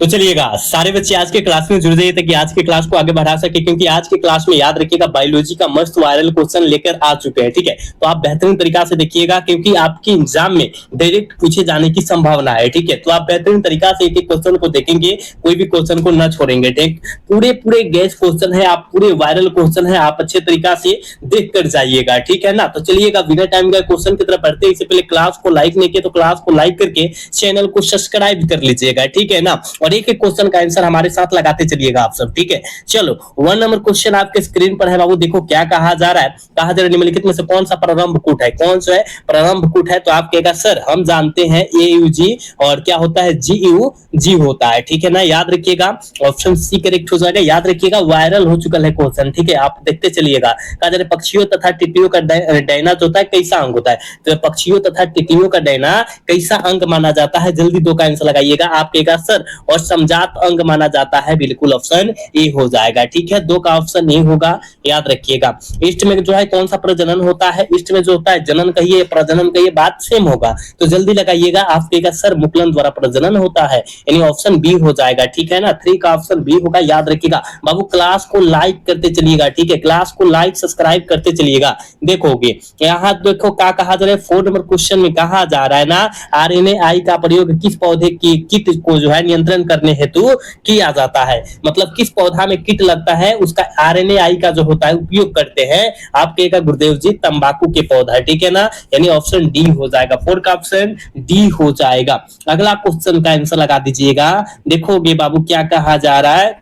तो चलिएगा सारे बच्चे आज के क्लास में जुड़ जाइए ताकि आज के क्लास को आगे बढ़ा सके, क्योंकि आज के क्लास में याद रखिएगा बायोलॉजी का मस्त वायरल क्वेश्चन लेकर आ चुके हैं। ठीक है, तो आप बेहतरीन तरीका से देखिएगा क्योंकि आपके एग्जाम में डायरेक्ट पूछे जाने की संभावना है। ठीक है, तो आप बेहतरीन तरीका से एक एक क्वेश्चन को देखेंगे, कोई भी क्वेश्चन को न छोड़ेंगे। ठीक, पूरे पूरे गैस क्वेश्चन है, आप पूरे वायरल क्वेश्चन है, आप अच्छे तरीका से देख कर जाइएगा। ठीक है ना, तो चलिएगा बिना टाइम का क्वेश्चन की तरफ बढ़ते इससे पहले क्लास को लाइक नहीं किया तो क्लास को लाइक करके चैनल को सब्सक्राइब कर लीजिएगा। ठीक है ना, और एक एक क्वेश्चन का आंसर हमारे साथ लगाते चलिएगा आप सब। ठीक है, चलो 1 नंबर क्वेश्चन आपके स्क्रीन पर है बाबू। देखो क्या कहा जा रहा है, कहा जा रहा है निम्नलिखित में से कौन सा प्रारंभ कूट है, कौन सा है प्रारंभ कूट है। तो आप कहेगा सर हम जानते हैं AUG और क्या होता है GUG होता है। ठीक है ना, याद रखिएगा ऑप्शन सी करेक्ट हो जाएगा। याद रखिएगा वायरल हो चुका है क्वेश्चन। ठीक है, आप देखते चलिएगा। कहा जा रहा है पक्षियों तथा टिड्डियों का डैना जो होता है कैसा अंग होता है। तो पक्षियों तथा टिड्डियों का डैना कैसा अंग माना जाता है, जल्दी दो का आंसर लगाइएगा। आप कहेगा सर और समजात अंग माना जाता है, बिल्कुल ऑप्शन ए हो जाएगा। ठीक है, दो का ऑप्शन ए होगा, याद रखिएगा। ईस्ट में जो है कौन सा प्रजनन होता है, ईस्ट में जो होता है जनन कहिए प्रजनन कहिए, बात सेम होगा। तो जल्दी लगाइएगा। आप कहेगा सर मुकुलन द्वारा प्रजनन होता है, यानी ऑप्शन बी हो जाएगा। ठीक है ना, 3 का ऑप्शन बी होगा, याद रखिएगा। बाबू क्लास को लाइक करते चलिएगा। ठीक है, क्लास को लाइक सब्सक्राइब करते चलिएगा। देखोगे यहाँ देखो क्या कहा जा रहा है, 4 नंबर क्वेश्चन में कहा जा रहा है ना, RNAi का प्रयोग किस पौधे की कीट को जो है नियंत्रण करने हेतु किया जाता है। मतलब किस पौधा में कीट लगता है उसका RNAi का जो होता है उपयोग करते हैं। आप कहेगा गुरुदेव जी तंबाकू के पौधा। ठीक है ना, यानी ऑप्शन डी हो जाएगा। 4 का ऑप्शन डी हो जाएगा। अगला क्वेश्चन का आंसर लगा दीजिएगा। देखोगे बाबू क्या कहा जा रहा है,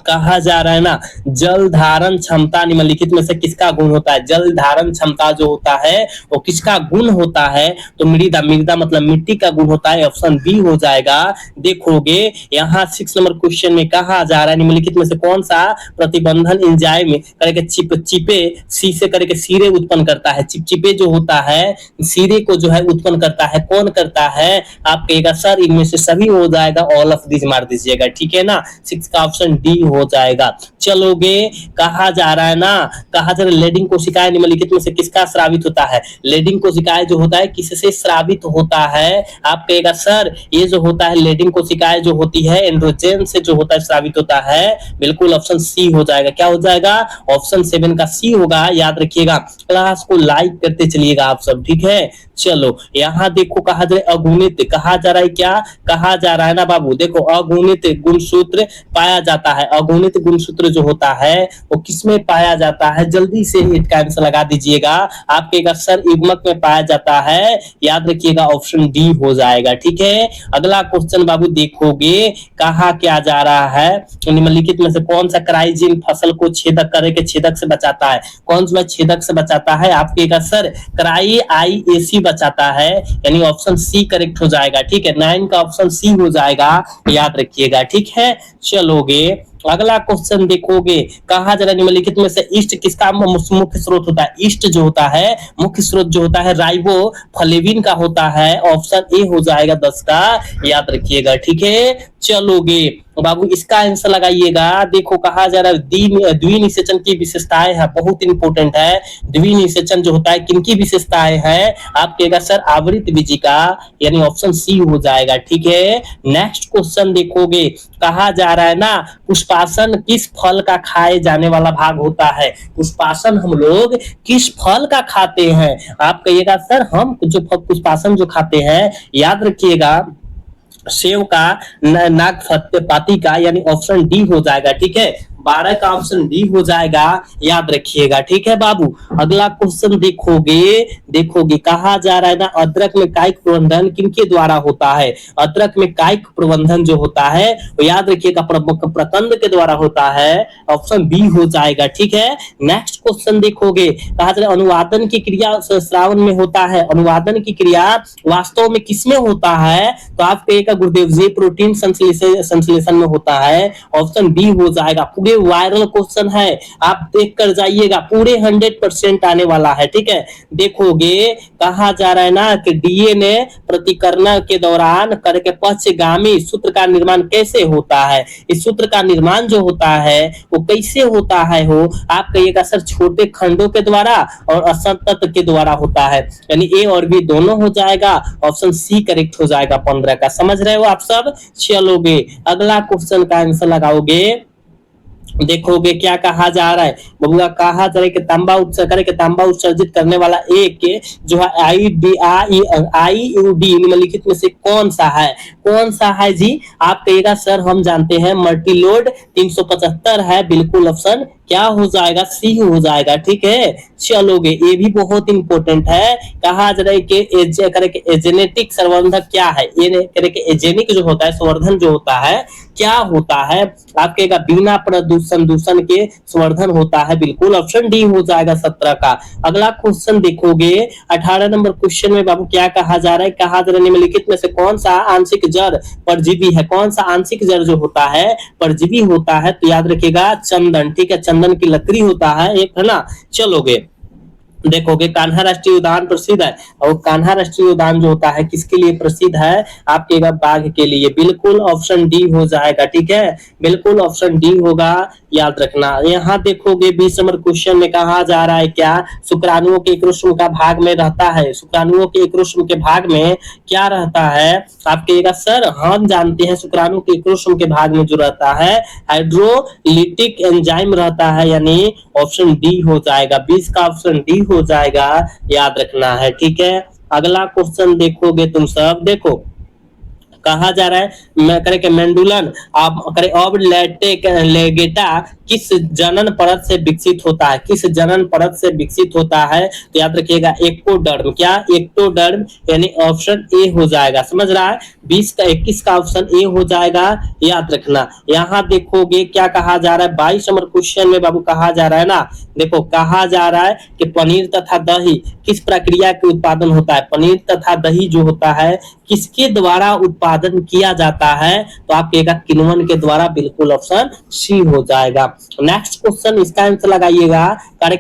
कहा जा रहा है ना जल धारण क्षमता निम्नलिखित में से किसका गुण होता है। जल धारण क्षमता जो होता है वो किसका गुण होता है। तो मृदा, मृदा मतलब मिट्टी का गुण होता है, ऑप्शन बी हो जाएगा। देखोगे यहाँ 6 नंबर क्वेश्चन में कहा जा रहा है निम्नलिखित में से कौन सा प्रतिबंधन एंजाइम करके चिपचिपे सी से करके सीरे उत्पन्न करता है। चिपचिपे जो होता है सीरे को जो है उत्पन्न करता है, कौन करता है। आप कहेगा सर इनमें से सभी हो जाएगा, ऑल ऑफ दिस मार दीजिएगा। ठीक है ना, 6 का ऑप्शन डी हो जाएगा। चलोगे कहा जा रहा है ना, कहा जा रहा है लेडिंग कोशिकाएं निम्नलिखित में से किसका स्रावित होता है। लेडिंग कोशिकाएं जो होता है किससे स्रावित होता है। आप कहेगा सर ये जो होता है लेडिंग कोशिकाएं जो होती है एंड्रोजन से जो होता है स्रावित होता है, बिल्कुल ऑप्शन सी हो जाएगा। क्या हो जाएगा, ऑप्शन 7 का सी होगा, याद रखिएगा। क्लास को लाइक करते चलिएगा आप सब। ठीक है, चलो यहाँ देखो कहा जा रहा है अगुणित, कहा जा रहा है क्या कहा जा रहा है ना बाबू। देखो अगुणित गुणसूत्र पाया जाता है। अगुणित गुणसूत्र जो होता है वो किसमें पाया जाता है, जल्दी से इसका आंसर लगा दीजिएगा। आपके सर युग्मक में पाया जाता है, याद रखिएगा ऑप्शन डी हो जाएगा। ठीक है, अगला क्वेश्चन बाबू देखोगे कहा क्या जा रहा है निम्नलिखित में से कौन सा क्राइजीन फसल को छेदक करे के छेदक से बचाता है। कौन सा छेदक से बचाता है। आपके सर क्राई-IAC बचाता है, यानी ऑप्शन सी करेक्ट हो जाएगा। ठीक है, 9 का ऑप्शन सी हो जाएगा, याद रखिएगा। ठीक है, चलोगे अगला क्वेश्चन देखोगे कहा जा रहा है निम्नलिखित में से ईस्ट किसका मुख्य स्रोत होता है। ईस्ट जो होता है मुख्य स्रोत जो होता है राइबोफ्लेविन का होता है, ऑप्शन ए हो जाएगा 10 का, याद रखिएगा। ठीक है, चलोगे बाबू इसका आंसर लगाइएगा। देखो कहा जा रहा है द्विनिषेचन की विशेषताएं है, बहुत इंपॉर्टेंट है। द्विनिषेचन जो होता है किनकी विशेषताएं है। आप कहेगा सर आवृत बीजी का, यानी ऑप्शन सी हो जाएगा। ठीक है, नेक्स्ट क्वेश्चन देखोगे कहा जा रहा है ना पुष्पासन किस फल का खाए जाने वाला भाग होता है। पुष्पासन हम लोग किस फल का खाते हैं। आप कहिएगा सर हम जो पुष्पासन जो खाते हैं, याद रखिएगा सेव का, नागपाती का, यानी ऑप्शन डी हो जाएगा। ठीक है, 12 का ऑप्शन डी हो जाएगा, याद रखिएगा। ठीक है बाबू, अगला क्वेश्चन देखोगे कहा जा रहा है ना अदरक में कायिक प्रबंधन किनके द्वारा होता है। अदरक में कायिक प्रबंधन जो होता है वो याद रखिएगा प्रकंद के द्वारा होता है, ऑप्शन बी हो जाएगा। ठीक है, नेक्स्ट क्वेश्चन देखोगे कहा जा रहा है अनुवादन की क्रिया श्रावण में होता है। अनुवादन की क्रिया वास्तव में किसमें होता है। तो आप कहेगा गुरुदेव जी प्रोटीन संश्लेषण में होता है, ऑप्शन बी हो जाएगा। पूरे पूरे वायरल क्वेश्चन है, आप देख कर जाइएगा, पूरे 100% आने वाला है। ठीक है, देखोगे कहा जा रहा है ना कि डीएनए प्रतिकरण के दौरान करके पक्षगामी सूत्र का निर्माण कैसे होता है। इस सूत्र का निर्माण जो होता है वो कैसे होता है, हो आप कहिएगा सर छोटे खंडों के द्वारा और असंतत के द्वारा होता है, यानी ए और बी दोनों हो जाएगा, ऑप्शन सी करेक्ट हो जाएगा 15 का। समझ रहे हो आप सब। चलोगे अगला क्वेश्चन का आंसर लगाओगे, देखोगे क्या कहा जा रहा है बबुआ, कहा जा रहा है कि तांबा उत्सर्जित करने वाला एक जो है आईयूडी निम्नलिखित में से कौन सा है, कौन सा है जी। आप कहिएगा सर हम जानते हैं मल्टीलोड 375 है, बिल्कुल ऑप्शन क्या हो जाएगा, सी हो जाएगा। ठीक है, चलोगे ये भी बहुत इंपॉर्टेंट है। कहा जा रहा है कि एजेनेटिक संवर्धक क्या है, ये एजेनिक जो होता है संवर्धन जो होता है क्या होता है, आप कहेगा बिना प्रदूषण दूषण के संवर्धन होता है, बिल्कुल ऑप्शन डी हो जाएगा 17 का। अगला क्वेश्चन देखोगे 18 नंबर क्वेश्चन में बाबू क्या कहा जा रहा है, कहा जा रहा है निम्नलिखित में से कौन सा आंशिक जड़ परजीवी है, कौन सा आंशिक जड़ जो होता है परजीवी होता है, तो याद रखिएगा चंदन। ठीक है, चंदन की लकड़ी होता है एक, है ना। चलोगे देखोगे कान्हा राष्ट्रीय उद्यान प्रसिद्ध है, और कान्हा राष्ट्रीय उद्यान जो होता है किसके लिए प्रसिद्ध है, आपके बाघ के लिए, बिल्कुल ऑप्शन डी हो जाएगा। ठीक है, बिल्कुल ऑप्शन डी होगा, याद रखना। यहाँ देखोगे 20 नंबर क्वेश्चन में कहा जा रहा है क्या, शुक्राणुओं के क्रोमोसोम का भाग में रहता है, शुक्राणुओं के क्रोमोसोम के भाग में क्या रहता है, आप कहिएगा सर हम जानते हैं शुक्राणु के क्रोमोसोम के भाग में जो रहता है हाइड्रोलिटिक एंजाइम रहता है, यानी ऑप्शन डी हो जाएगा, 20 का ऑप्शन डी हो जाएगा, याद रखना है। ठीक है, अगला क्वेश्चन देखोगे तुम सब, देखो कहा जा रहा है मेंडुलन लेगेटा किस जनन परत से विकसित होता है, किस जनन परत से विकसित होता है, तो याद रखिएगा एक्टोडर्म, क्या एक्टोडर्म, यानी ऑप्शन ए हो जाएगा। समझ रहा है, 20 का 21 का ऑप्शन ए हो जाएगा, याद रखना। यहाँ देखोगे क्या कहा जा रहा है 22 नंबर क्वेश्चन में बाबू, कहा जा रहा है ना, देखो कहा जा रहा है कि पनीर तथा दही किस प्रक्रिया के उत्पादन होता है, पनीर तथा दही जो होता है किसके द्वारा उत्पादन किया जाता है, तो आप कहेगा किण्वन के द्वारा, बिल्कुल ऑप्शन सी हो जाएगा। नेक्स्ट क्वेश्चन इसका आंसर लगाइएगा,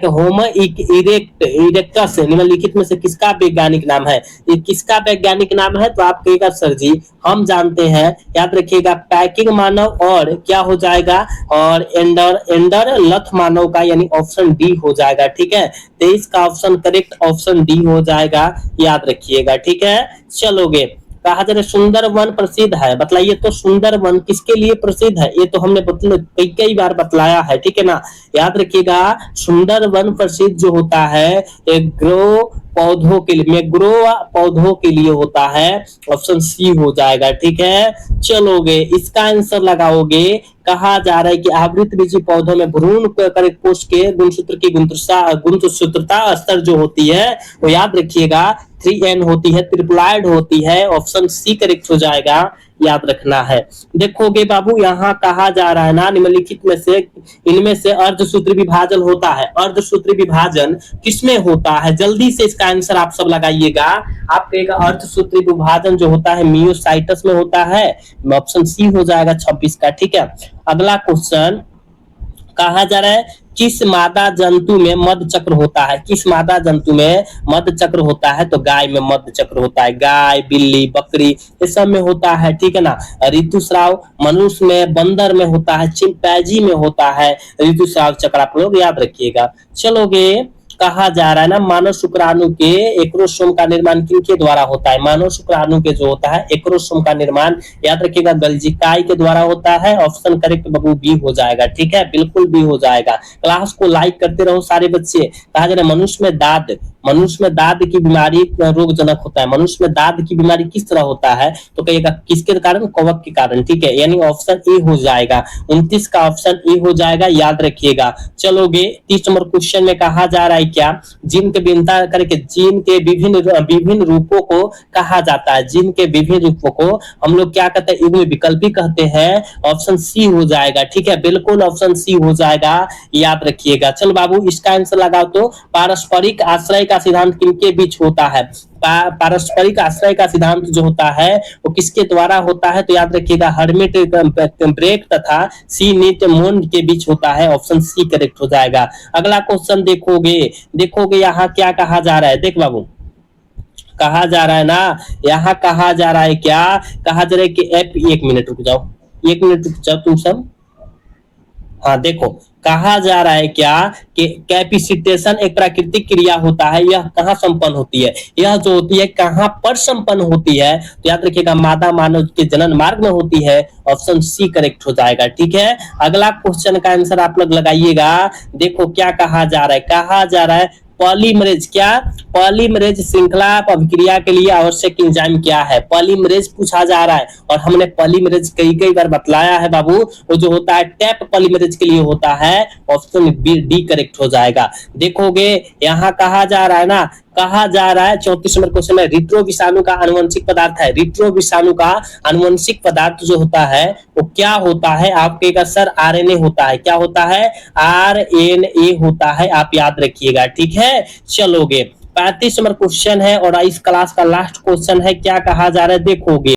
होमो इरेक्टस निम्नलिखित में से किसका वैज्ञानिक नाम है, ये किसका वैज्ञानिक नाम है, तो आप कहेगा सर जी हम जानते हैं, याद रखिएगा पैकिंग मानव और क्या हो जाएगा, और एंडर लथ मानव का, यानी ऑप्शन डी हो जाएगा। ठीक है, 23 का ऑप्शन करेक्ट ऑप्शन डी हो जाएगा, याद रखिएगा। ठीक है, चलोगे कहा जा रहा है सुंदर वन प्रसिद्ध है, बतलाइए तो सुंदर वन किसके लिए प्रसिद्ध है, ये तो हमने कई बार बतलाया है। ठीक है ना, याद रखिएगा सुंदर वन प्रसिद्ध जो होता है एग्रो पौधों के लिए, मैग्रो पौधों के लिए होता है, ऑप्शन सी हो जाएगा। ठीक है, चलोगे इसका आंसर लगाओगे, कहा जा रहा है कि आवृतबीजी पौधों में भ्रूण कोश के गुणसूत्र की गुणसूत्रता स्तर जो होती है वो याद रखिएगा 3n होती है, ट्रिप्लॉइड होती है, ऑप्शन सी करेक्ट हो जाएगा, याद रखना है। देखोगे बाबू यहाँ कहा जा रहा है ना निम्नलिखित में से इनमें से अर्धसूत्री विभाजन होता है, अर्धसूत्री विभाजन किसमें होता है, जल्दी से इसका आंसर आप सब लगाइएगा। आप कहेगा अर्धसूत्री विभाजन जो होता है मियोसाइटस में होता है, ऑप्शन सी हो जाएगा 26 का। ठीक है, अगला क्वेश्चन कहा जा रहा है किस मादा जंतु में मध्य चक्र होता है, किस मादा जंतु में मध्य चक्र होता है, तो गाय में मध्य चक्र होता है, गाय बिल्ली बकरी ये सब में होता है। ठीक है ना, ऋतुस्राव मनुष्य में, बंदर में होता है, चिंपैंजी में होता है ऋतुस्राव चक्र, आप लोग याद रखिएगा। चलोगे कहा जा रहा है ना मानव शुक्राणु के एक्रोसोम का निर्माण किनके द्वारा होता है, मानव शुक्राणु के जो होता है एक्रोसोम का निर्माण याद रखिएगा गल्जिकाई के द्वारा होता है, ऑप्शन करेक्ट बाबू बी हो जाएगा। ठीक है, बिल्कुल बी हो जाएगा। क्लास को लाइक करते रहो सारे बच्चे। कहा जा रहा है मनुष्य में दाद की बीमारी रोगजनक होता है, मनुष्य में दाद की बीमारी किस तरह होता है, तो कहिएगा किसके कारण, कवक के कारण। ठीक है, यानी ऑप्शन ए हो जाएगा, 29 का ऑप्शन ए हो जाएगा, याद रखिएगा। चलोगे 30 नंबर क्वेश्चन में कहा जा रहा है क्या, जीन के भिन्नता करके जीन के विभिन्न रूपों को कहा जाता है, जीन के विभिन्न रूपों को हम लोग क्या कहते हैं, युग्म विकल्पी कहते हैं, ऑप्शन सी हो जाएगा। ठीक है, बिल्कुल ऑप्शन सी हो जाएगा, याद रखिएगा। चलो बाबू इसका आंसर लगाओ तो पारस्परिक आश्रय का सिद्धांत किनके बीच होता है? पारस्परिक आश्रय का सिद्धांत जो होता है वो किसके द्वारा होता है? तो याद रखिएगा हर्मिट ब्रेक तथा सी नीट मोन के बीच होता है। ऑप्शन सी करेक्ट हो जाएगा। अगला क्वेश्चन देखोगे यहाँ क्या कहा जा रहा है? देख बाबू, कहा जा रहा है ना, यहाँ कहा जा रहा है क्या? कहा जा रहा है कि एक मिनट रुक जाओ तुम सब। हाँ देखो, कहा जा रहा है क्या कि कैपेसिटेशन एक प्राकृतिक क्रिया होता है। यह कहाँ संपन्न होती है? यह जो होती है कहाँ पर संपन्न होती है? तो याद रखिएगा मादा मानव के जनन मार्ग में होती है। ऑप्शन सी करेक्ट हो जाएगा। ठीक है, अगला क्वेश्चन का आंसर आप लोग लगाइएगा। देखो क्या कहा जा रहा है? कहा जा रहा है पॉलीमरेज, क्या पॉलीमरेज श्रृंखला अभिक्रिया के लिए आवश्यक एंजाइम क्या है? पॉलीमरेज पूछा जा रहा है और हमने पॉलीमरेज कई बार बतलाया है बाबू। वो जो होता है टैप पॉलीमरेज के लिए होता है। ऑप्शन डी करेक्ट हो जाएगा। देखोगे यहाँ कहा जा रहा है ना, कहा जा रहा है 34 नंबर क्वेश्चन में रिट्रो विषाणु का आनुवंशिक पदार्थ है। रिट्रो विषाणु का आनुवंशिक पदार्थ जो होता है वो क्या होता है? आपके सर आरएनए होता है। क्या होता है? आरएनए होता है। आप याद रखिएगा। ठीक है, चलोगे 35 नंबर क्वेश्चन है और इस क्लास का लास्ट क्वेश्चन है। क्या कहा जा रहा है देखोगे।